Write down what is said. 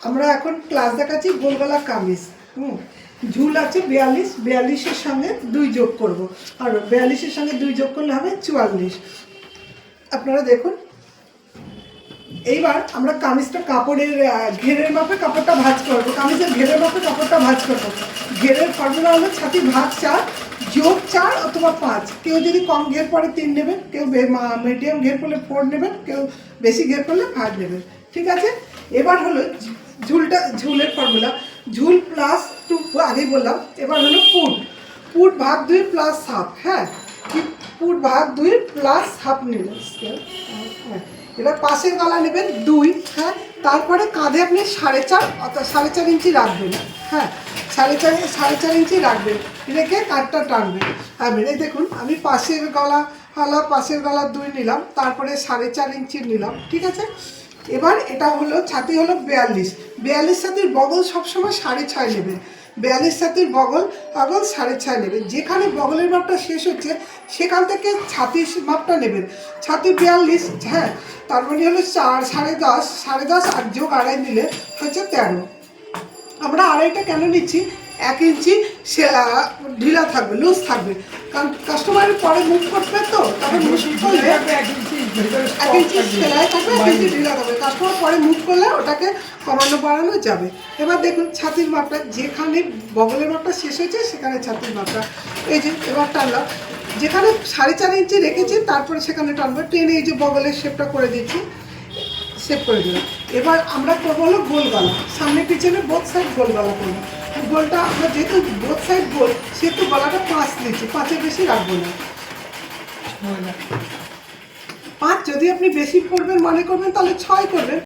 আমরা এখন ক্লাস দেখাচ্ছি গোলগলা কামিজ। ঝুল আছে 42, 42-এর সঙ্গে 2 যোগ করব, আর 42-এর সঙ্গে 2 যোগ করলে হবে 44। আপনারা দেখুন, এইবার আমরা কামিজটা কাপড়ের ঘেরের মাপে কাপড়টা ভাঁজ করবো। কামিজের ঘেরের মাপে কাপড়টা ভাঁজ করবো। ঘেরের ফর্মুলা হলো ছাতি ভাগ 4 যোগ 4 অথবা 5। কেউ যদি কম ঘের পরে 3 নেবেন, কেউ মিডিয়াম ঘের পড়লে 4 নেবেন, কেউ বেশি ঘের পড়লে 5 নেবেন। ঠিক আছে, এবার হলো ঝুলের ফর্মুলা ঝুল প্লাস 2 আগেই বললাম। এবার হলো পুট ভাগ 2 প্লাস হাফ। হ্যাঁ, পুট ভাগ 2 প্লাস হাফ নিলেন। হ্যাঁ, এবার পাশের গলা নেবেন 2। হ্যাঁ, তারপরে কাঁধে আপনি 4.5 অর্থাৎ 4.5 ইঞ্চি রাখবেন। হ্যাঁ, 4.5 ইঞ্চি রাখবেন, রেখে কাঠটা টানবেন। এই দেখুন, আমি পাশের গলা 2 নিলাম, তারপরে 4.5 ইঞ্চি নিলাম। ঠিক আছে, এবার এটা হলো ছাতি হলো 42 ছাতির বগল সবসময় 6.5 নেবেন। 42 ছাতির বগল 6.5 নেবেন। যেখানে বগলের মাপটা শেষ হচ্ছে সেখান থেকে ছাতির মাপটা নেবেন। ছাতি 42, হ্যাঁ, তার মানে হলো 4, 10.5 আর যোগ 2.5 নিলে হচ্ছে 13। আমরা 2.5টা কেন নিচ্ছি? 1 ইঞ্চি ঢিলা থাকবে, লুজ থাকবে, কারণ কাস্টমারের পরে মুভ করবে, তো তখন মুভ করলে 1 ইঞ্চি সেলাই থাকবে, 1 ইঞ্চি ঢিলা থাকবে। কাস্টমার পরে মুভ করলে ওটাকে কমানো বাড়ানো যাবে। এবার দেখুন ছাতির মাপটা, যেখানে বগলের মাপটা শেষ হয়েছে সেখানে ছাতির মাপটা, এই যে এবার টানলাম। যেখানে 4.5 ইঞ্চি রেখেছি তারপরে সেখানে টানবো, টেনে এই যে বগলের শেপটা করে দিচ্ছি, শেপ করে দিলাম। এবার আমরা করবো হলো গোল গলা, সামনে পিছনে বোথ সাইড গোল গলা করবো। গোলটা আমরা যেহেতু বোথ সাইড গোল, সেহেতু গলাটা 5 দিচ্ছি, 5-এর বেশি রাখবো না। 5 যদি আপনি বেশি করবেন মনে করবেন তাহলে 6 করবেন,